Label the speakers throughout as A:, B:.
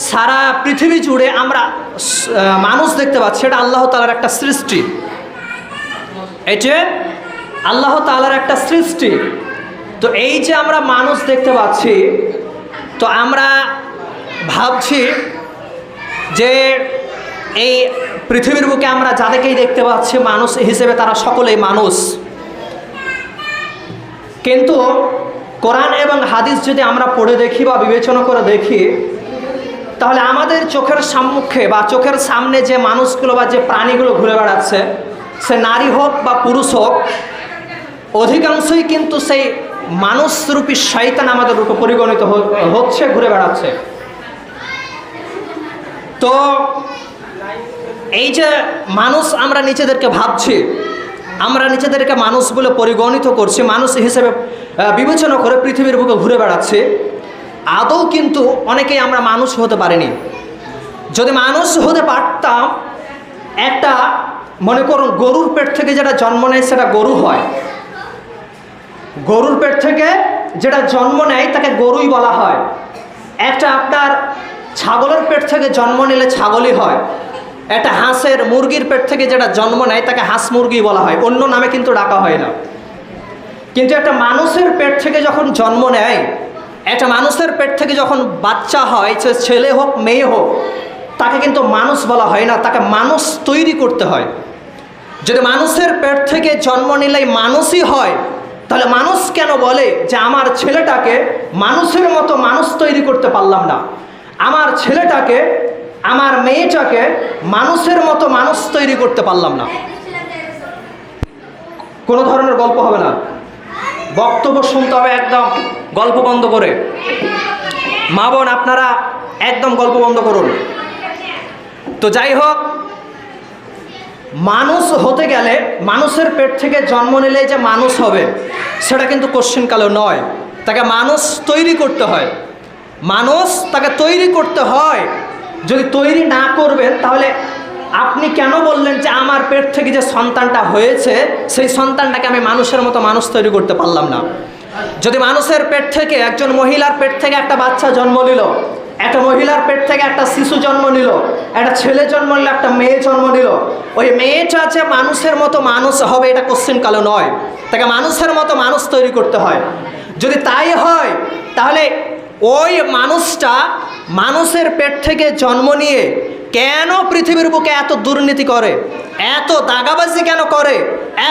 A: সারা পৃথিবী জুড়ে আমরা মানুষ দেখতে পাচ্ছি, এটা আল্লাহ তাআলার একটা সৃষ্টি। এটা আল্লাহ তাআলার একটা সৃষ্টি। তো এই যে আমরা মানুষ দেখতে পাচ্ছি, তো আমরা ভাবছি যে এই পৃথিবীর বুকে আমরা যাদেরকেই দেখতে পাচ্ছি মানুষ হিসেবে, তারা সকলেই মানুষ। কিন্তু কোরআন এবং হাদিস যদি আমরা পড়ে দেখি বা বিবেচনা করে দেখি, তাহলে আমাদের চোখের সম্মুখে বা চোখের সামনে যে মানুষগুলো বা যে প্রাণীগুলো ঘুরে বেড়াচ্ছে, সে নারী হোক বা পুরুষ হোক, অধিকাংশই কিন্তু সেই মানুষরূপী শয়তান আমাদের রূপে পরিগণিত হচ্ছে, ঘুরে বেড়াচ্ছে। তো এই যে মানুষ আমরা নিজেদেরকে ভাবছি, আমরা নিজেদেরকে মানুষ বলে পরিগণিত করছি, মানুষ হিসেবে বিবেচনা করে পৃথিবীর বুকে ঘুরে বেড়াচ্ছে, আদৌ কিন্তু অনেকেই আমরা মানুষ হতে পারিনি। যদি মানুষ হতে পারতাম, একটা মনে করুন গরুর পেট থেকে যেটা জন্ম নেয় সেটা গরু হয়, গরুর পেট থেকে যেটা জন্ম নেয় তাকে গরুই বলা হয়। একটা আপনার ছাগলের পেট থেকে জন্ম নিলে ছাগলই হয়। একটা হাঁসের মুরগির পেট থেকে যেটা জন্ম নেয় তাকে হাঁস মুরগি বলা হয়, অন্য নামে কিন্তু ডাকা হয় না। কিন্তু একটা মানুষের পেট থেকে যখন জন্ম নেয়, একটা মানুষের পেট থেকে যখন বাচ্চা হয়, সে ছেলে হোক মেয়ে হোক, তাকে কিন্তু মানুষ বলা হয় না, তাকে মানুষ তৈরি করতে হয়। যদি মানুষের পেট থেকে জন্ম নিলেই মানুষই হয়, তাহলে মানুষ কেন বলে যে আমার ছেলেটাকে মানুষের মতো মানুষ তৈরি করতে পারলাম না, আমার ছেলেটাকে আমার মেয়েটাকে মানুষের মতো মানুষ তৈরি করতে পারলাম না? কোনো ধরনের গল্প হবে না, বক্তব্য শুনতে হবে একদম গল্প বন্ধ করে। মা বোন আপনারা একদম গল্প বন্ধ করুন। তো যাই হোক, মানুষ হতে গেলে মানুষের পেট থেকে জন্ম নিলে যে মানুষ হবে সেটা কিন্তু কোশ্চেনকালেও নয়, তাকে মানুষ তৈরি করতে হয়। মানুষ তাকে তৈরি করতে হয়। যদি তৈরি না করবেন, তাহলে আপনি কেন বললেন যে আমার পেট থেকে যে সন্তানটা হয়েছে সেই সন্তানটাকে আমি মানুষের মতো মানুষ তৈরি করতে পারলাম না? যদি মানুষের পেট থেকে, একজন মহিলার পেট থেকে একটা বাচ্চা জন্ম নিল, একটা মহিলার পেট থেকে একটা শিশু জন্ম নিল, একটা ছেলে জন্ম নিল, একটা মেয়ে জন্ম নিল, ওই মেয়েটা যে মানুষের মতো মানুষ হবে এটা কোশ্চেনকালে নয়, তাকে মানুষের মতো মানুষ তৈরি করতে হয়। যদি তাই হয়, তাহলে ওই মানুষটা মানুষের পেট থেকে জন্ম নিয়ে কেন পৃথিবীর বুকে এত দুর্নীতি করে, এত দাগাবাজি কেন করে,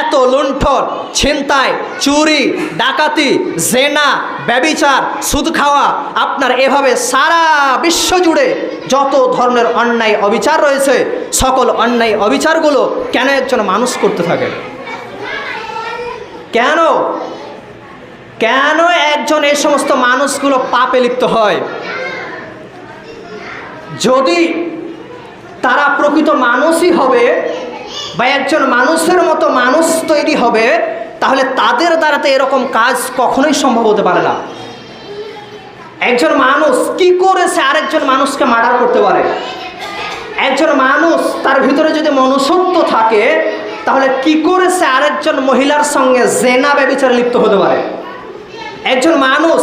A: এত লুণ্ঠন, ছিনতাই, চুরি, ডাকাতি, জেনা, ব্যভিচার, সুদ খাওয়া, আপনার এভাবে সারা বিশ্ব জুড়ে যত ধরনের অন্যায় অবিচার রয়েছে, সকল অন্যায় অবিচারগুলো কেন একজন মানুষ করতে থাকে? কেন কেন একজন এই সমস্ত মানুষগুলো পাপে লিপ্ত হয়? যদি তারা প্রকৃত মানুষই হবে বা একজন মানুষের মতো মানুষ তৈরি হবে, তাহলে তাদের দ্বারাতে এরকম কাজ কখনোই সম্ভব হতে পারে না। একজন মানুষ কি করে সে আরেকজন মানুষকে মার্ডার করতে পারে? একজন মানুষ তার ভিতরে যদি মনুষ্যত্ব থাকে, তাহলে কি করে সে আরেকজন মহিলার সঙ্গে জেনা ব্যভিচারে লিপ্ত হতে পারে? একজন মানুষ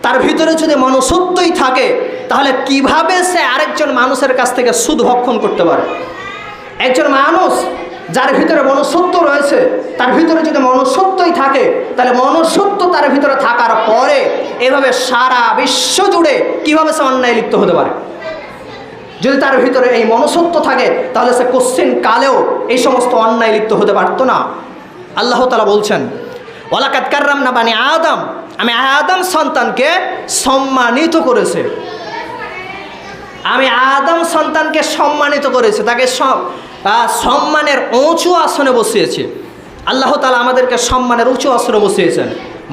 A: তার ভিতরে যদি মনুষ্যত্বই থাকে, তাহলে কিভাবে সে আরেকজন মানুষের কাছ থেকে সুদ ভক্ষণ করতে পারে? একজন মানুষ যার ভিতরে মনুষ্যত্ব রয়েছে, তার ভিতরে যদি মনুষ্যত্বই থাকে, তাহলে মনুষ্যত্ব তার ভিতরে থাকার পরে এভাবে সারা বিশ্ব জুড়ে কিভাবে সে অন্যায় লিপ্ত হতে পারে? যদি তার ভিতরে এই মনুষ্যত্ব থাকে, তাহলে সে কোশ্চেন কালেও এই সমস্ত অন্যায় লিপ্ত হতে পারতো না। আল্লাহ তাআলা বলছেন, ওয়ালাকাদ কাররামনা বানি আদম, আমি আদম সন্তানকে সম্মানিত করেছি, আমি আদম সন্তানকে সম্মানিত করেছি, তাকে সম্মানের উঁচু আসনে বসিয়েছি। আল্লাহ তাআলা আমাদেরকে সম্মানের উঁচু আসনে বসিয়েছেন।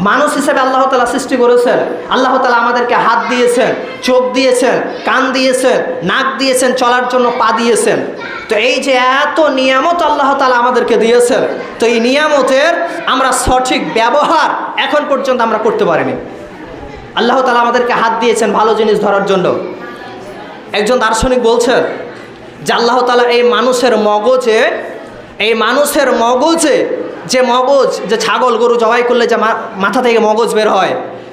A: মানুষ হিসেবে আল্লাহ তাআলা সৃষ্টি করেছেন। আল্লাহ তাআলা আমাদেরকে হাত দিয়েছেন, চোখ দিয়েছেন, কান দিয়েছেন, নাক দিয়েছেন, চলার জন্য পা দিয়েছেন। তো এই যে এত নিয়ামত আল্লাহ তাআলা আমাদেরকে দিয়েছেন, তো এই নিয়ামতের আমরা সঠিক ব্যবহার এখন পর্যন্ত আমরা করতে পারিনি। আল্লাহ তাআলা আমাদেরকে হাত দিয়েছেন ভালো জিনিস ধরার জন্য। একজন দার্শনিক বলছেন যে আল্লাহ তাআলা এই মানুষের মগজে যে মগজ, যে ছাগল গরু জবাই করলে যে মাথা থেকে মগজ বের হয়,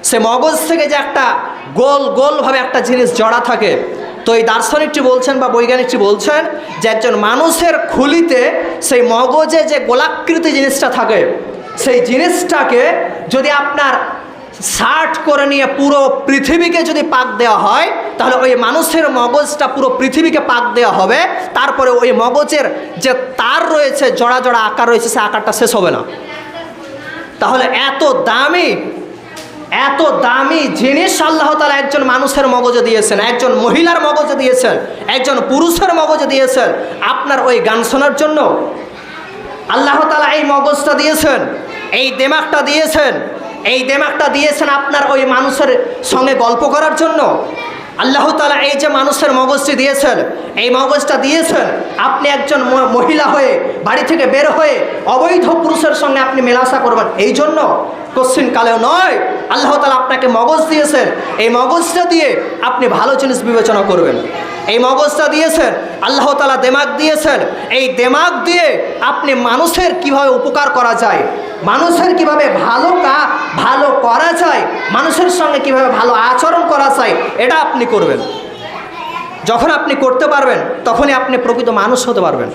A: সে মগজ থেকে যে একটা গোলভাবে একটা জিনিস জড়া থাকে, তো এই দার্শনিকটি বলছেন বা বৈজ্ঞানিকটি বলছেন যে একজন মানুষের খুলিতে সেই মগজে যে গোলাকৃতি জিনিসটা থাকে, সেই জিনিসটাকে যদি আপনার শার্ট করে নিয়ে পুরো পৃথিবীকে যদি পাক দেওয়া হয়, তাহলে ওই মানুষের মগজটা পুরো পৃথিবীকে পাক দেওয়া হবে। তারপরে ওই মগজের যে তার রয়েছে, জোড়া জোড়া আকার রয়েছে, সে আকারটা শেষ হবে না। তাহলে এত দামি জিনিস আল্লাহ তাআলা একজন মানুষের মগজে দিয়েছেন, একজন মহিলার মগজে দিয়েছেন, একজন পুরুষের মগজে দিয়েছেন আপনার ওই গান শোনার জন্য। আল্লাহ তাআলা এই মগজটা দিয়েছেন, এই দিমাগটা দিয়েছেন, এই দিমাগটা দিয়েছেন আপনার ওই মানুষের সঙ্গে গল্প করার জন্য। আল্লাহ তাআলা এই যে মানুষের মগজটি দিয়েছেন, এই মগজটা দিয়েছেন আপনি একজন মহিলা হয়ে বাড়ি থেকে বের হয়ে অবৈধ পুরুষের সঙ্গে আপনি মেলামেশা করবেন এই জন্য, কোশ্চিন কালেও নয়। আল্লাহ তাআলা আপনাকে মগজ দিয়েছেন, এই মগজটা দিয়ে আপনি ভালো জিনিস বিবেচনা করবেন। এই মগজটা দিয়েছেন আল্লাহ তাআলা, দিমাগ দিয়েছেন, এই দিমাগ দিয়ে আপনি মানুষের কিভাবে উপকার করা যায়, মানুষের কিভাবে ভালো করা যায়, মানুষের সঙ্গে কিভাবে ভালো আচরণ করা যায়, এটা আপনি করবেন। যখন আপনি করতে পারবেন তখনই আপনি প্রকৃত মানুষ হতে পারবেন।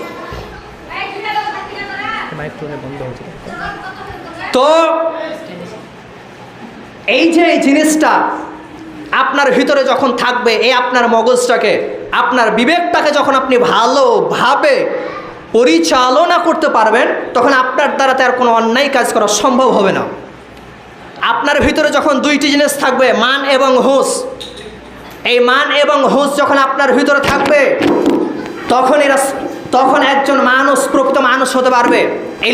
A: তো এই যে এই জিনিসটা আপনার ভিতরে যখন থাকবে, এই আপনার মগজটাকে, আপনার বিবেকটাকে যখন আপনি ভালোভাবে পরিচালনা করতে পারবেন, তখন আপনার দ্বারা আর কোনো অন্যায় কাজ করা সম্ভব হবে না। আপনার ভিতরে যখন দুইটি জিনিস থাকবে, মান এবং হুঁশ, এই মান এবং হুঁশ যখন আপনার ভিতরে থাকবে, তখন একজন মানুষ প্রকৃত মানুষ হতে পারবে। এই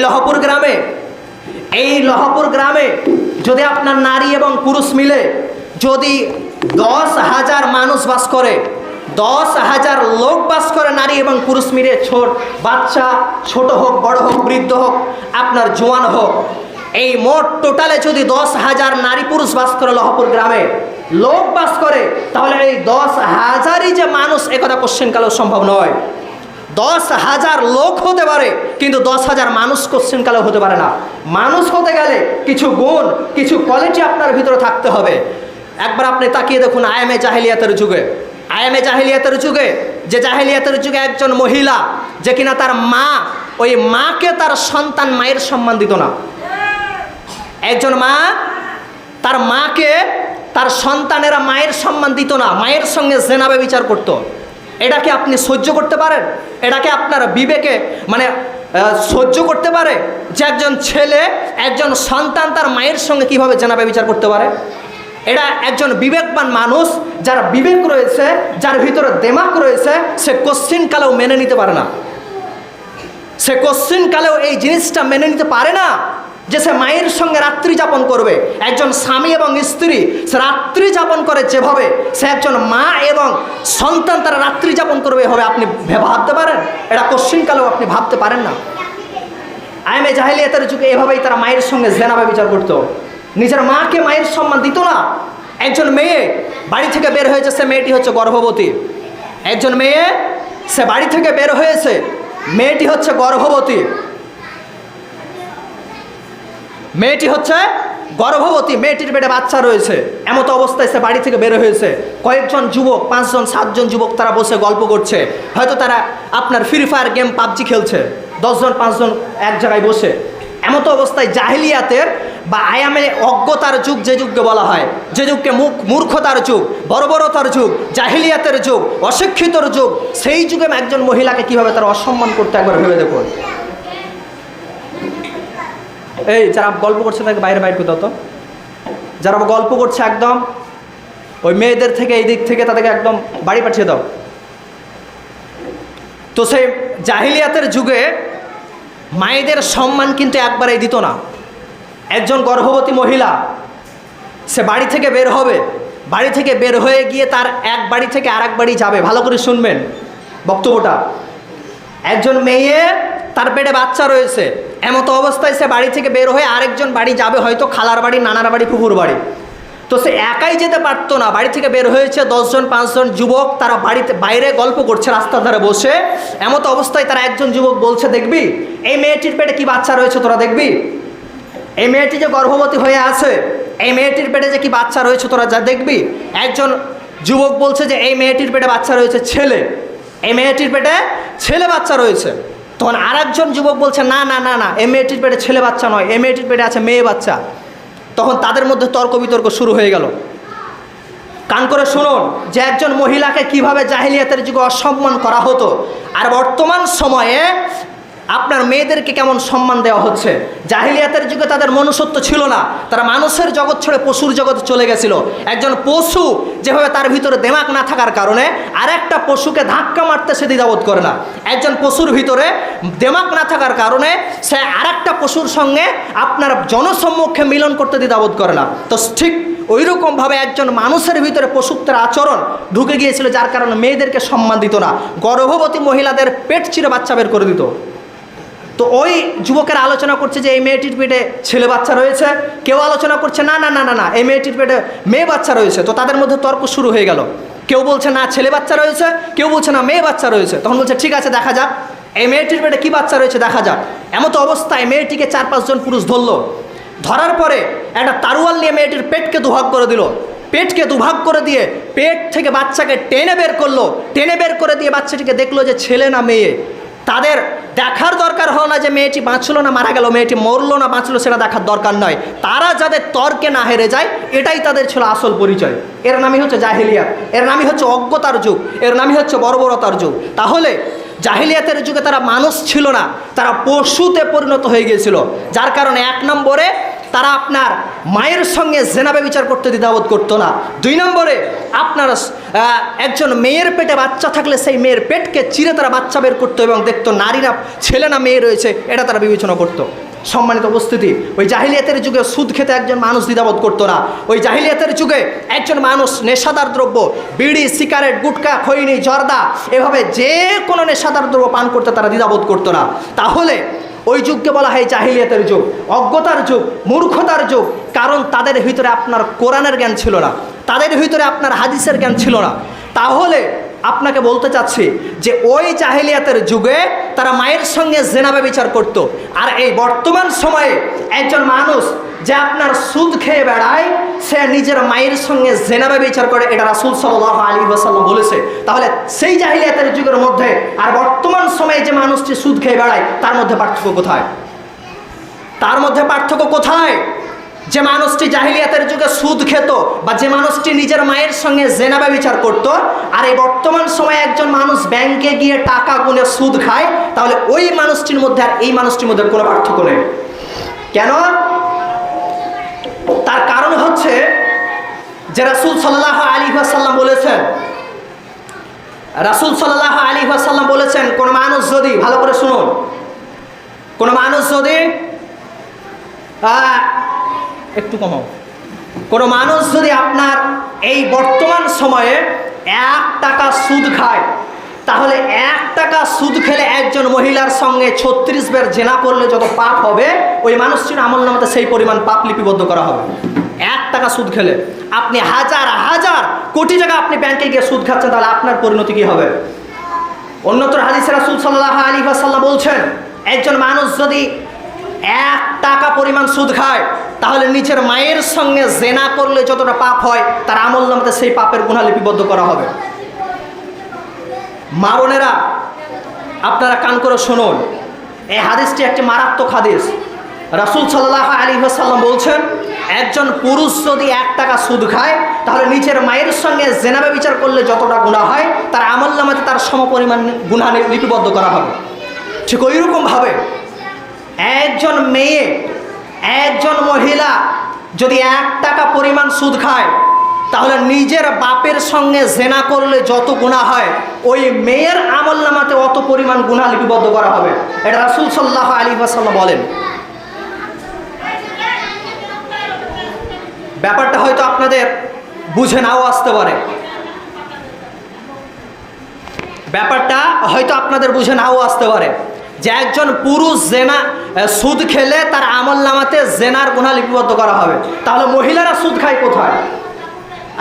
A: লহপুর গ্রামে যদি আপনার নারী এবং পুরুষ মিলে যদি 10,000 মানুষ বাস করে, 10,000 লোক বাস করে, নারী এবং পুরুষ মিলে, বাচ্চা ছোট হোক, বড় হোক, বৃদ্ধ হোক, আপনার জোয়ান হোক, এই মোট টোটালে যদি 10,000 নারী পুরুষ বাস করে, লহপুর গ্রামে লোক বাস করে, তাহলে এই 10,000ই যে মানুষ, একথা কোশ্চেন কালেও সম্ভব নয়। 10,000 লোক হতে পারে, কিন্তু 10,000 মানুষ কোশ্চেন কালেও হতে পারে না। মানুষ হতে গেলে কিছু গুণ, কিছু কোয়ালিটি আপনার ভিতরে থাকতে হবে। একবার আপনি তাকিয়ে দেখুন আয়ামে জাহেলিয়াতের যুগে, যে জাহেলিয়াতের যুগে একজন মহিলা যে কিনা তার মা, ওই মাকে তার সন্তান মায়ের সম্মান দিত না। একজন মা তার মাকে, তার সন্তানেরা মায়ের সম্মান দিত না, মায়ের সঙ্গে জেনা ব্যভিচার করত। এটাকে আপনি সহ্য করতে পারেন? এটাকে আপনার বিবেকে সহ্য করতে পারে যে একজন ছেলে, একজন সন্তান তার মায়ের সঙ্গে কিভাবে জেনা ব্যভিচার করতে পারে? এটা একজন বিবেকবান মানুষ, যার বিবেক রয়েছে, যার ভিতরে দিমাগ রয়েছে, সে কোশ্চিন কালেও মেনে নিতে পারে না। সে কোশ্চিন কালেও এই জিনিসটা মেনে নিতে পারে না যে সে মায়ের সঙ্গে রাত্রি যাপন করবে। একজন স্বামী এবং স্ত্রী সে রাত্রি যাপন করে যেভাবে, সে একজন মা এবং সন্তান তারা রাত্রি যাপন করবে এভাবে আপনি ভাবতে পারেন? এটা কোশ্চিন কালেও আপনি ভাবতে পারেন না। আয়ামে জাহেলিয়াতের যুগে এভাবেই তারা মায়ের সঙ্গে জেনা ব্যভিচার করত। নিজের মাকে মায়ের সম্মান দিত না। একজন মেয়ে বাড়ি থেকে বের হয়েছে, সে মেয়েটি হচ্ছে গর্ভবতী। একজন মেয়ে সে বাড়ি থেকে বের হয়েছে, মেয়েটি হচ্ছে গর্ভবতী। মেয়েটির পেটে বাচ্চা রয়েছে। এমতো অবস্থায় সে বাড়ি থেকে বের হয়েছে। কয়েকজন যুবক, 5 জন 7 জন যুবক তারা বসে গল্প করছে। হয়তো তারা আপনার ফ্রি ফায়ার গেম পাবজি খেলছে, 10 জন 5 জন এক জায়গায় বসে। এমতো অবস্থায় জাহেলিয়াতের বা আয়ামে অজ্ঞতার যুগ, যে যুগকে বলা হয়, যে যুগকে মূর্খতার যুগ, বর্বরতার যুগ, জাহেলিয়াতের যুগ, অশিক্ষিতর যুগ, সেই যুগে একজন মহিলাকে কিভাবে তারা অসম্মান করতে একবার ভেবে দেখুন। এই যারা গল্প করছে তাকে বাইরে করে দাও তো। যারা গল্প করছে একদম ওই মেয়েদের থেকে, এই দিক থেকে তাদেরকে একদম বাড়ি পাঠিয়ে দাও। তো সেই জাহিলিয়াতের যুগে মায়েদের সম্মান কিন্তু একবারেই দিত না। একজন গর্ভবতী মহিলা সে বাড়ি থেকে বের হবে, বাড়ি থেকে বের হয়ে গিয়ে তার এক বাড়ি থেকে আরেক বাড়ি যাবে। ভালো করে শুনবেন বক্তব্যটা। একজন মেয়ে, তার পেটে বাচ্চা রয়েছে, এমতো অবস্থায় সে বাড়ি থেকে বের হয়ে আরেকজন বাড়ি যাবে, হয়তো খালার বাড়ি, নানার বাড়ি, ফুফুর বাড়ি। তো সে একাই যেতে পারতো না। বাড়ি থেকে বের হয়েছে 10 জন 5 জন যুবক, তারা বাড়িতে বাইরে গল্প করছে রাস্তার ধারে বসে। এমতো অবস্থায় তারা একজন যুবক বলছে, দেখবি এই মেয়েটির পেটে কি বাচ্চা রয়েছে, তোরা দেখবি এই মেয়েটি যে গর্ভবতী হয়ে আছে, এই মেয়েটির পেটে যে কি বাচ্চা রয়েছে তোরা যা দেখবি। একজন যুবক বলছে যে এই মেয়েটির পেটে বাচ্চা রয়েছে ছেলে, এই মেয়েটির পেটে ছেলে বাচ্চা রয়েছে। তখন আরেকজন যুবক বলছে না না না না, এই মেয়েটির পেটে ছেলে বাচ্চা নয়, এই মেয়েটির পেটে আছে মেয়ে বাচ্চা। তখন তাদের মধ্যে তর্ক বিতর্ক শুরু হয়ে গেল। কান করে শুনুন যে একজন মহিলাকে কিভাবে জাহিলিয়াতের যুগে অসম্মান করা হতো, আর বর্তমান সময়ে আপনার মেয়েদেরকে কেমন সম্মান দেওয়া হচ্ছে। জাহিলিয়াতের যুগে তাদের মনুষ্যত্ব ছিল না, তারা মানুষের জগৎ ছেড়ে পশুর জগতে চলে গেছিল। একজন পশু যেভাবে তার ভিতরে দেমাগ না থাকার কারণে আর একটা পশুকে ধাক্কা মারতে সে দ্বিধাবোধ করে না, একজন পশুর ভিতরে দেমাগ না থাকার কারণে সে আর একটা পশুর সঙ্গে আপনার জনসম্মুখে মিলন করতে দ্বিধাবোধ করে না। তো ঠিক ওই রকমভাবে একজন মানুষের ভিতরে পশুত্বের আচরণ ঢুকে গিয়েছিল, যার কারণে মেয়েদেরকে সম্মান দিত না, গর্ভবতী মহিলাদের পেট চিরে বাচ্চা বের করে দিত। তো ওই যুবকের আলোচনা করছে যে এই মেয়েটির পেটে ছেলে বাচ্চা রয়েছে, কেউ আলোচনা করছে না না না না না এই মেয়েটির পেটে মেয়ে বাচ্চা রয়েছে। তো তাদের মধ্যে তর্ক শুরু হয়ে গেল, কেউ বলছে না ছেলে বাচ্চা রয়েছে, কেউ বলছে না মেয়ে বাচ্চা রয়েছে। তখন বলছে ঠিক আছে দেখা যাক এই মেয়েটির পেটে কী বাচ্চা রয়েছে দেখা যাক। এমতো অবস্থায় মেয়েটিকে 4-5 জন পুরুষ ধরলো, ধরার পরে একটা তারুয়াল নিয়ে মেয়েটির পেটকে দুভাগ করে দিল, পেটকে দুভাগ করে দিয়ে পেট থেকে বাচ্চাকে টেনে বের করলো, টেনে বের করে দিয়ে বাচ্চাটিকে দেখলো যে ছেলে না মেয়ে। তাদের দেখার দরকার হলো না যে মেয়েটি বাঁচলো না মারা গেল, মেয়েটি মরলো না বাঁচলো সেটা দেখার দরকার নয়। তারা যাদের তর্কে না হেরে যায় এটাই তাদের ছিল আসল পরিচয়। এর নামই হচ্ছে জাহিলিয়াত, এর নামই হচ্ছে অজ্ঞতার যুগ, এর নামই হচ্ছে বর্বরতার যুগ। তাহলে জাহিলিয়াতের যুগে তারা মানুষ ছিল না, তারা পশুতে পরিণত হয়ে গিয়েছিল, যার কারণে 1 নম্বরে তারা আপনার মায়ের সঙ্গে জেনা ব্যভিচার করতে দ্বিধাবোধ করতো না। 2 নম্বরে আপনার একজন মেয়ের পেটে বাচ্চা থাকলে সেই মেয়ের পেটকে চিরে তারা বাচ্চা বের করতো এবং দেখতো নারী না ছেলে না মেয়ে রয়েছে, এটা তারা বিবেচনা করতো। সম্মানিত উপস্থিতি, ওই জাহিলিয়াতের যুগে সুদ খেতে একজন মানুষ দ্বিধাবোধ করতো না। ওই জাহিলিয়াতের যুগে একজন মানুষ নেশাদার দ্রব্য, বিড়ি, সিগারেট, গুটকা, খৈনি, জর্দা, এভাবে যে কোনো নেশাদার দ্রব্য পান করতে তারা দ্বিধাবোধ করতো না। তাহলে ওই যুগকে বলা হয় জাহিলিয়াতের যুগ, অজ্ঞতার যুগ, মূর্খতার যুগ। কারণ তাদের ভিতরে আপনার কোরআনের জ্ঞান ছিল না, তাদের ভিতরে আপনার হাদিসের জ্ঞান ছিল না। তাহলে আপনাকে বলতে চাচ্ছি যে ওই জাহিলিয়াতের যুগে তারা মায়ের সঙ্গে জেনা ব্যভিচার করত। আর এই বর্তমান সময়ে একজন মানুষ যে আপনার সুদ খেয়ে বেড়ায়, সে নিজের মায়ের সঙ্গে জেনা ব্যভিচার করে, এটা রাসূল সাল্লাল্লাহু আলাইহি ওয়াসাল্লাম বলেছে। তাহলে সেই জাহিলিয়াতের যুগের মধ্যে আর বর্তমান সময়ে যে মানুষটি সুদ খেয়ে বেড়ায় তার মধ্যে পার্থক্য কোথায়? তার মধ্যে পার্থক্য কোথায়? যে মানুষটি জাহিলিয়াতের যুগে সুদ খেত বা যে মানুষটি নিজের মায়ের সঙ্গে জেনা ব্যভিচার করত, আর এই বর্তমান সময়ে একজন মানুষ ব্যাংকে গিয়ে টাকা গুনে সুদ খায়, তাহলে ওই মানুষটির মধ্যে আর এই মানুষটির মধ্যে কোনো পার্থক্য নেই। কেন? তার কারণ হচ্ছে যে রাসূল সাল্লাল্লাহু আলাইহি ওয়াসাল্লাম বলেছেন, রাসূল সাল্লাল্লাহু আলাইহি ওয়াসাল্লাম বলেছেন কোন মানুষ যদি, ভালো করে শুনুন, কোন মানুষ যদি একটু কমাও, কোনো মানুষ যদি আপনার এই বর্তমান সময়ে 1 টাকা সুদ খায়, তাহলে 1 টাকা সুদ খেলে একজন মহিলার সঙ্গে 36 বার জেনা করলে যত পাপ হবে, ওই মানুষটির আমলনামাতে সেই পরিমাণ পাপ লিপিবদ্ধ করা হবে। 1 টাকা সুদ খেলে আপনি হাজার হাজার কোটি টাকা আপনি ব্যাংকে গিয়ে সুদ খাচ্ছেন, তাহলে আপনার পরিণতি কী হবে? অন্যত্র হাদিসে রাসূল সাল্লাল্লাহু আলাইহি ওয়াসাল্লাম বলছেন, একজন মানুষ যদি 1 টাকা পরিমাণ সুদ খায়, তাহলে নিজের মায়ের সঙ্গে জেনা করলে যতটা পাপ হয় তার আমলনামাতে সেই পাপের গুনাহ লিপিবদ্ধ করা হবে। মা বোনেরা, আপনারা কান করে শুনুন, এই হাদিসটি একটি মারাত্মক হাদিস। রাসূল সাল্লাল্লাহু আলাইহি ওয়াসাল্লাম বলছেন, একজন পুরুষ যদি 1 টাকা সুদ খায়, তাহলে নিজের মায়ের সঙ্গে জেনা ব্যভিচার করলে যতটা গুনাহ হয় তার আমলনামাতে তার সমপরিমাণ গুনাহ লিপিবদ্ধ করা হবে। ঠিক ওই রকমভাবে একজন মেয়ে, একজন মহিলা যদি 1 টাকা পরিমাণ সুদ খায়, তাহলে নিজের বাপের সঙ্গে জেনা করলে যত গুনাহ হয় ওই মেয়ের আমলনামাতে অত পরিমাণ গুনাহ লিপিবদ্ধ করা হবে। এটা রাসূল সাল্লাল্লাহু আলাইহি ওয়াসাল্লাম বলেন। ব্যাপারটা হয়তো আপনাদের বুঝে নাও আসতে পারে, ব্যাপারটা হয়তো আপনাদের বুঝে নাও আসতে পারে যে একজন পুরুষ জেনা সুদ খেলে তার আমলনামাতে জেনার গুনাহ লিপিবদ্ধ করা হবে, তাহলে মহিলারা সুদ খায় কোথায়?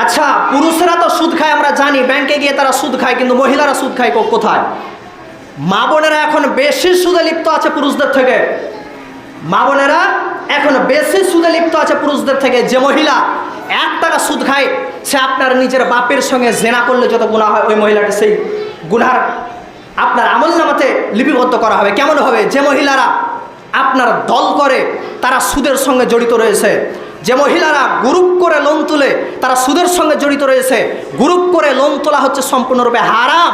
A: আচ্ছা, পুরুষেরা তো সুদ খায় আমরা জানি, ব্যাংকে গিয়ে তারা সুদ খায়, কিন্তু মহিলারা সুদ খায় কোথায়? মা বোনেরা এখন বেশি সুদে লিপ্ত আছে পুরুষদের থেকে। মা বোনেরা এখন বেশি সুদে লিপ্ত আছে পুরুষদের থেকে। যে মহিলা 1 টাকা সুদ খায় সে আপনার নিজের বাপের সঙ্গে জেনা করলে যত গুনাহ হয়, ওই মহিলাটা সেই গুনার আপনার আমলনামাতে লিপিবদ্ধ করা হবে। কেমন হবে? যে মহিলারা আপনার দল করে তারা সুদের সঙ্গে জড়িত রয়েছে, যে মহিলারা গ্রুপ করে লোন তুলে তারা সুদের সঙ্গে জড়িত রয়েছে। গ্রুপ করে লোন তোলা হচ্ছে সম্পূর্ণরূপে হারাম,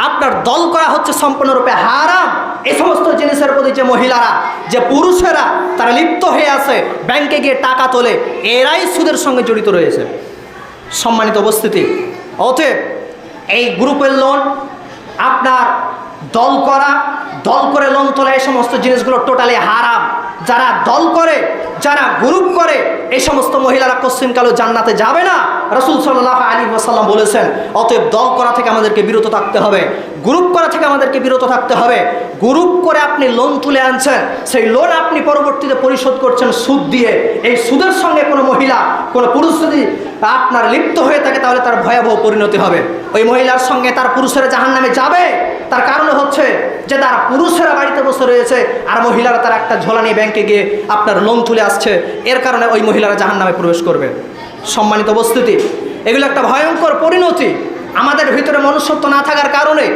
A: আপনার দল করা হচ্ছে সম্পূর্ণরূপে হারাম। এই সমস্ত জিনিসের প্রতি যে মহিলারা, যে পুরুষেরা তারা লিপ্ত হয়ে আছে, ব্যাংকে গিয়ে টাকা তোলে, এরাই সুদের সঙ্গে জড়িত রয়েছে। সম্মানিত উপস্থিতি, অতএব এই গ্রুপের লোন, আপনার দল করে লোন তোলা, এই সমস্ত জিনিসগুলো টোটালি হারাম। যারা দল করে, যারা গ্রুপ করে, এই সমস্ত মহিলারা কোশ্চিনকালেও জান্নাতে যাবে না, রাসূল সাল্লাল্লাহু আলাইহি ওয়াসাল্লাম বলেছেন। অতএব দল করা থেকে আমাদেরকে বিরত থাকতে হবে, গ্রুপ করা থেকে আমাদেরকে বিরত থাকতে হবে। গ্রুপ করে আপনি লোন তুলে আনছেন, সেই লোন আপনি পরবর্তীতে পরিশোধ করছেন সুদ দিয়ে। এই সুদের সঙ্গে কোনো মহিলা, কোনো পুরুষ যদি আপনার লিপ্ত হয়ে থাকে, তাহলে তার ভয়াবহ পরিণতি হবে। ওই মহিলার সঙ্গে তার পুরুষেরা জাহান্নামে যাবে। তার কারণ হচ্ছে যে তার পুরুষেরা বাড়িতে বসে রয়েছে আর মহিলারা তার একটা ঝোলা নিয়ে ব্যাংকে গিয়ে আপনার লোন তুলে আসছে, এর কারণে ওই মহিলারা জাহান্নামে প্রবেশ করবে। সম্মানিত উপস্থিতি, এগুলো একটা ভয়ঙ্কর পরিণতি। আমাদের ভিতরে মনুষ্যত্ব না থাকার কারণে,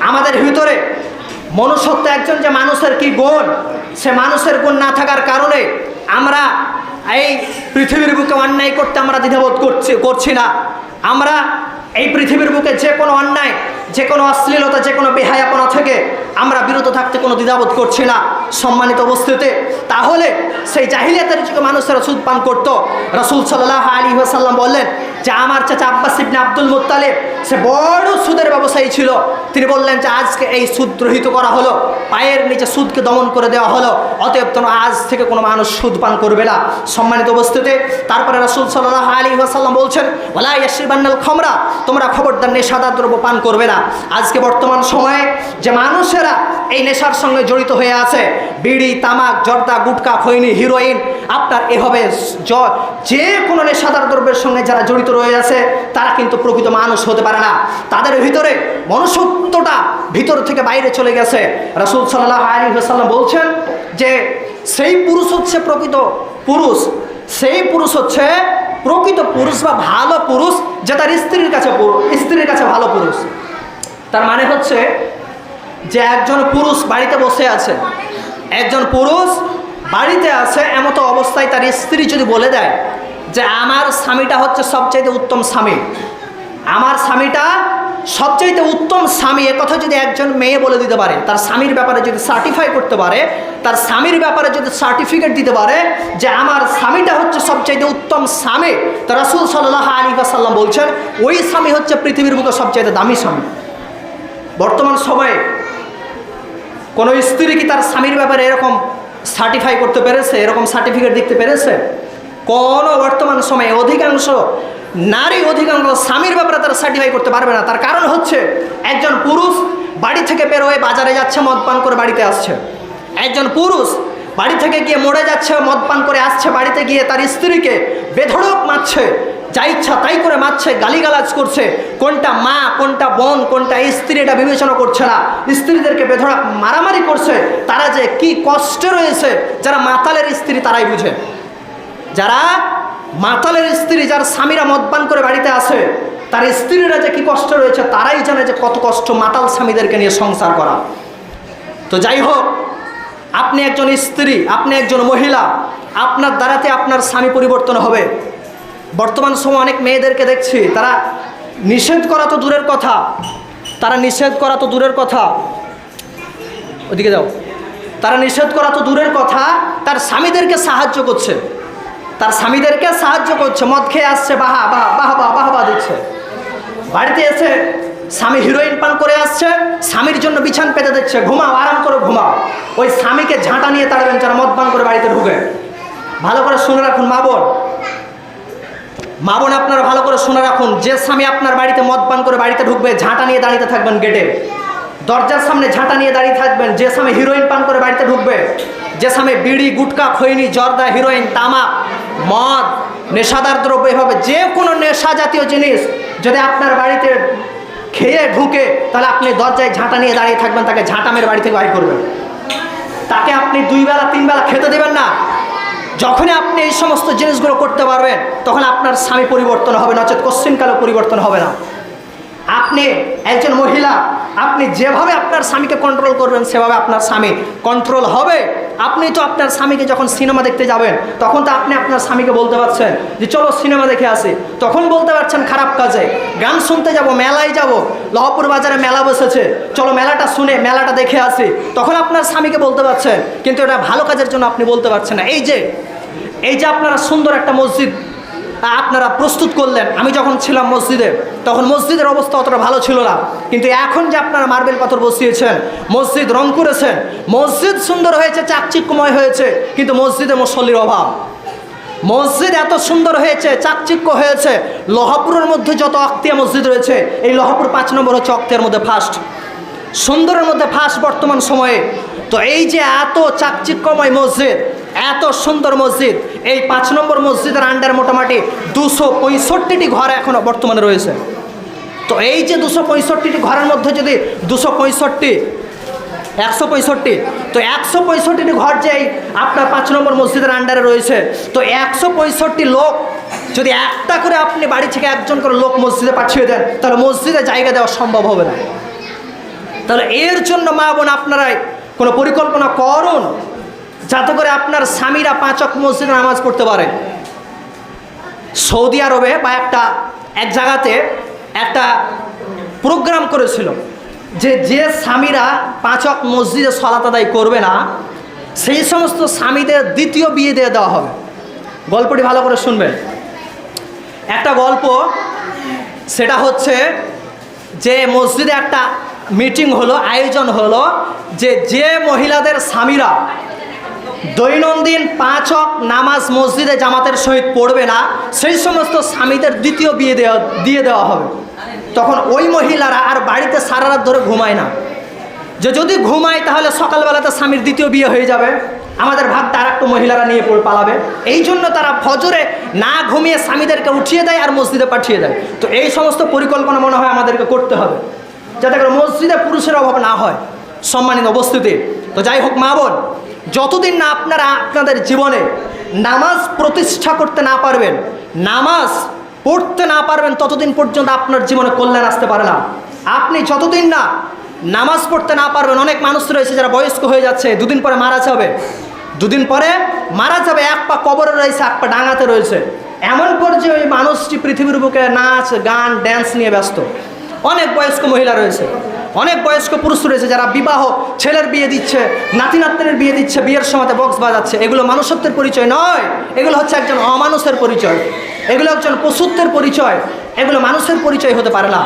A: আমাদের ভিতরে মনুষ্যত্ব, একজন যে মানুষের কি গুণ, সে মানুষের গুণ না থাকার কারণে আমরা এই পৃথিবীর বুকে অন্যায় করতে আমরা দ্বিধাবোধ করছি না। আমরা এই পৃথিবীর বুকে যে কোনো অন্যায়, যে কোনো অশ্লীলতা, যে কোনো বেহায়াপনা থেকে আমরা বিরত থাকতে কোনো দ্বিধাবোধ করছি না। সম্মানিত উপস্থিতি, তাহলে সেই জাহিলিয়াতের যুগে মানুষেরা সুদ পান করত। রাসূল সাল্লাল্লাহু আলাইহি ওয়াসাল্লাম বললেন যে আমার চাচা আব্বাস ইবনে আব্দুল মুত্তালিব, সে বড় সুদের ব্যবসায়ী ছিল। তিনি বললেন যে আজকে এই সুদ রহিত করা হলো, পায়ের নিচে সুদকে দমন করে দেওয়া হলো, অতএব তোমরা আজ থেকে কোনো মানুষ সুদ পান করবে না। সম্মানিত উপস্থিতি, তারপরে রাসূল সাল্লাল্লাহু আলাইহি ওয়াসাল্লাম বলছেন ওয়ালা ইয়াশরিবান্নাল খামরা, তোমরা খবরদার নেশাদার দ্রব্য পান করবে না। আজকে বর্তমান সময়ে যে মানুষেরা এই নেশার সঙ্গে জড়িত হয়ে আছে, বিড়ি, তামাক, জর্দা, গুটকা, খৈনি, হিরোইন, আপনার এভাবে যে কোনো নেশাদার দ্রব্যের সঙ্গে যারা জড়িত রয়ে আছে, তারা কিন্তু প্রকৃত মানুষ হতে পারে না। তাদের ভিতরে মনুষ্যত্বটা ভিতর থেকে বাইরে চলে গেছে। রাসূল সাল্লাল্লাহু আলাইহি ওয়াসাল্লাম বলছেন যে সেই পুরুষ হচ্ছে প্রকৃত পুরুষ, সেই পুরুষ হচ্ছে প্রকৃত পুরুষ বা ভালো পুরুষ, যে তার স্ত্রীর কাছে ভালো পুরুষ। তার মানে হচ্ছে যে একজন পুরুষ বাড়িতে বসে আছে, একজন পুরুষ বাড়িতে আছে, এমতো অবস্থায় তার স্ত্রী যদি বলে দেয় যে আমার স্বামীটা হচ্ছে সবচাইতে উত্তম স্বামী, আমার স্বামীটা সবচাইতে উত্তম স্বামী, একথা যদি একজন মেয়ে বলে দিতে পারে, তার স্বামীর ব্যাপারে যদি সার্টিফাই করতে পারে, তার স্বামীর ব্যাপারে যদি সার্টিফিকেট দিতে পারে যে আমার স্বামীটা হচ্ছে সবচাইতে উত্তম স্বামী, তো রাসূল সাল্লাল্লাহু আলাইহি ওয়াসাল্লাম বলছেন ওই স্বামী হচ্ছে পৃথিবীর বুকে সবচাইতে দামি স্বামী। বর্তমান সময়ে কোনো স্ত্রী কি তার স্বামীর ব্যাপারে এরকম সার্টিফাই করতে পেরেছে, এরকম সার্টিফিকেট দিতে পেরেছে? কোনো বর্তমান সময়ে অধিকাংশ নারী, অধিকাংশ স্বামীর ব্যাপারে তারা সার্টিফাই করতে পারবে না। তার কারণ হচ্ছে একজন পুরুষ বাড়ি থেকে বের হয়ে বাজারে যাচ্ছে, মদ পান করে বাড়িতে আসছে। একজন পুরুষ বাড়ি থেকে গিয়ে মরে যাচ্ছে, মদ পান করে আসছে, বাড়িতে গিয়ে তার স্ত্রীকে বেধড়ক মারছে, যা ইচ্ছা তাই করে মারছে, গালিগালাজ করছে। কোনটা মা, কোনটা বোন, কোনটা স্ত্রী, এটা বিবেচনা করছে না। স্ত্রীদেরকে বেধড়ক মারামারি করছে। তারা যে কি কষ্টে রয়েছে, যারা মাতালের স্ত্রী তারাই বুঝে। যারা মাতালের স্ত্রী, যার স্বামীরা মদপান করে বাড়িতে আসে, তার স্ত্রীরা যে কি কষ্ট রয়েছে তারাই জানে যে কত কষ্ট মাতাল স্বামীদেরকে নিয়ে সংসার করা। তো যাই হোক, আপনি একজন স্ত্রী, আপনি একজন মহিলা, আপনার দ্বারাতে আপনার স্বামী পরিবর্তন হবে। বর্তমান সময় অনেক মেয়েদেরকে দেখছি, তারা নিষেধ করা তো দূরের কথা, ওদিকে যাও, তারা নিষেধ করা তো দূরের কথা, তার স্বামীদেরকে সাহায্য করছে, মদ খেয়ে আসছে, বাহবা দিচ্ছে। বাড়িতে এসে স্বামী হিরোইন পান করে আসছে, স্বামীর জন্য বিছান পেতে দিচ্ছে, ঘুমাও, আরাম করে ঘুমাও। ওই স্বামীকে ঝাঁটা নিয়ে তাড়বেন যারা মদ পান করে বাড়িতে ঢুকে। ভালো করে শুনে রাখুন মা বোন, আপনারা ভালো করে শুনে রাখুন, যে স্বামী আপনার বাড়িতে মদ পান করে বাড়িতে ঢুকবে, ঝাঁটা নিয়ে দাঁড়িয়ে থাকবেন গেটে, দরজার সামনে ঝাঁটা নিয়ে দাঁড়িয়ে থাকবেন। যে স্বামী হিরোইন পান করে বাড়িতে ঢুকবে, যে স্বামী বিড়ি, গুটকা, খৈনি, জর্দা, হিরোইন, তামাক, মদ, নেশাদার দ্রব্য, এভাবে যে কোনো নেশা জাতীয় জিনিস যদি আপনার বাড়িতে খেয়ে ঢুকে, তাহলে আপনি দরজায় ঝাঁটা নিয়ে দাঁড়িয়ে থাকবেন, তাকে ঝাঁটা মেরে বাড়ি থেকে বাইর করবেন। তাকে আপনি 2 বেলা 3 বেলা খেতে দেবেন না, যখনই আপনি এই সমস্ত জিনিসগুলো করতে পারবেন তখন আপনার স্বামী পরিবর্তন হবে, নচেত কোশ্চিনকালে পরিবর্তন হবে না। আপনি একজন মহিলা, আপনি যেভাবে আপনার স্বামীকে কন্ট্রোল করবেন সেভাবে আপনার স্বামী কন্ট্রোল হবে। আপনি তো আপনার স্বামীকে যখন সিনেমা দেখতে যাবেন তখন তো আপনি আপনার স্বামীকে বলতে পারছেন যে চলো সিনেমা দেখে আসি, তখন বলতে পারছেন খারাপ কাজে। গান শুনতে যাব, মেলায় যাব, লহপুর বাজারে মেলা বসেছে, চলো মেলাটা শুনে মেলাটা দেখে আসি, তখন আপনার স্বামীকে বলতে পারছেন, কিন্তু এটা ভালো কাজের জন্য আপনি বলতে পারছেন না। এই যে আপনারা সুন্দর একটা মসজিদ আপনারা প্রস্তুত করলেন, আমি যখন ছিলাম মসজিদে তখন মসজিদের অবস্থা অতটা ভালো ছিল না, কিন্তু এখন যে আপনারা মার্বেল পাথর বসিয়েছেন, মসজিদ রং করেছেন, মসজিদ সুন্দর হয়েছে, চাকচিক্যময় হয়েছে, কিন্তু মসজিদে মুসল্লির অভাব। মসজিদ এত সুন্দর হয়েছে, চাকচিক্য হয়েছে, লহপুরের মধ্যে যত অক্তিয়া মসজিদ রয়েছে এই লহপুর 5 নম্বর হচ্ছে অক্তিয়ার মধ্যে ফার্স্ট, সুন্দরের মধ্যে ফার্স্ট বর্তমান সময়ে। তো এই যে এত চাকচিক্যময় মসজিদ, এত সুন্দর মসজিদ, এই 5 নম্বর মসজিদের আন্ডার মোটামুটি 265টি ঘর এখনও বর্তমানে রয়েছে। তো এই যে 265টি ঘরের মধ্যে যদি 165, তো 165টি ঘর যে আপনার 5 নম্বর মসজিদের আন্ডারে রয়েছে, তো 165 লোক যদি একটা করে আপনি বাড়ি থেকে একজন করে লোক মসজিদে পাঠিয়ে দেন তাহলে মসজিদে জায়গা দেওয়া সম্ভব হবে না। তাহলে এর জন্য মা বোন আপনারাই কোনো পরিকল্পনা করুন যাতে করে আপনার স্বামীরা 5 ওয়াক্ত মসজিদে নামাজ পড়তে পারে। সৌদি আরবে বা এক জায়গাতে একটা প্রোগ্রাম করেছিল যে স্বামীরা 5 ওয়াক্ত মসজিদে সালাত আদায় করবে না সেই সমস্ত স্বামীদের দ্বিতীয় বিয়ে দিয়ে দেওয়া হবে। গল্পটি ভালো করে শুনবেন। একটা গল্প, সেটা হচ্ছে যে মসজিদে একটা মিটিং হলো, আয়োজন হলো, যে মহিলাদের স্বামীরা দৈনন্দিন 5 ওয়াক্ত নামাজ মসজিদে জামাতের সহিত পড়বে না সেই সমস্ত স্বামীদের দ্বিতীয় বিয়ে দিয়ে দেওয়া হবে। তখন ওই মহিলারা আর বাড়িতে সারা রাত ধরে ঘুমায় না, যদি ঘুমায় তাহলে সকালবেলাতে স্বামীর দ্বিতীয় বিয়ে হয়ে যাবে, আমাদের ভাগটা আর একটু মহিলারা নিয়ে পালাবে। এই জন্য তারা ফজরে না ঘুমিয়ে স্বামীদেরকে উঠিয়ে দেয় আর মসজিদে পাঠিয়ে দেয়। তো এই সমস্ত পরিকল্পনা মনে হয় আমাদেরকে করতে হবে যাতে করে মসজিদে পুরুষের অভাব না হয়। সম্মানিত উপস্থিতি, তো যাই হোক মা বোন, যতদিন না আপনারা আপনাদের জীবনে নামাজ প্রতিষ্ঠা করতে না পারবেন, নামাজ পড়তে না পারবেন, ততদিন পর্যন্ত আপনার জীবনে কল্যাণ আসতে পারে না। আপনি যতদিন না নামাজ পড়তে না পারবেন, অনেক মানুষ রয়েছে যারা বয়স্ক হয়ে যাচ্ছে, 2 দিন পরে মারা যাবে, 2 দিন পরে মারা যাবে, 1 পা কবরে রয়েছে, 1 পা ডাঙাতে রয়েছে, এমন পর্যায়ে ওই মানুষটি পৃথিবীর বুকে নাচ গান ড্যান্স নিয়ে ব্যস্ত। অনেক বয়স্ক মহিলা রয়েছে, অনেক বয়স্ক পুরুষ রয়েছে যারা বিবাহ, ছেলের বিয়ে দিচ্ছে, নাতি নাতনির বিয়ে দিচ্ছে, বিয়ের সময়তে বক্স বাজাচ্ছে। এগুলো মানুষত্বের পরিচয় নয়, এগুলো হচ্ছে একজন অমানুষের পরিচয়, এগুলো একজন পশুত্বের পরিচয়, এগুলো মানুষের পরিচয় হতে পারে না।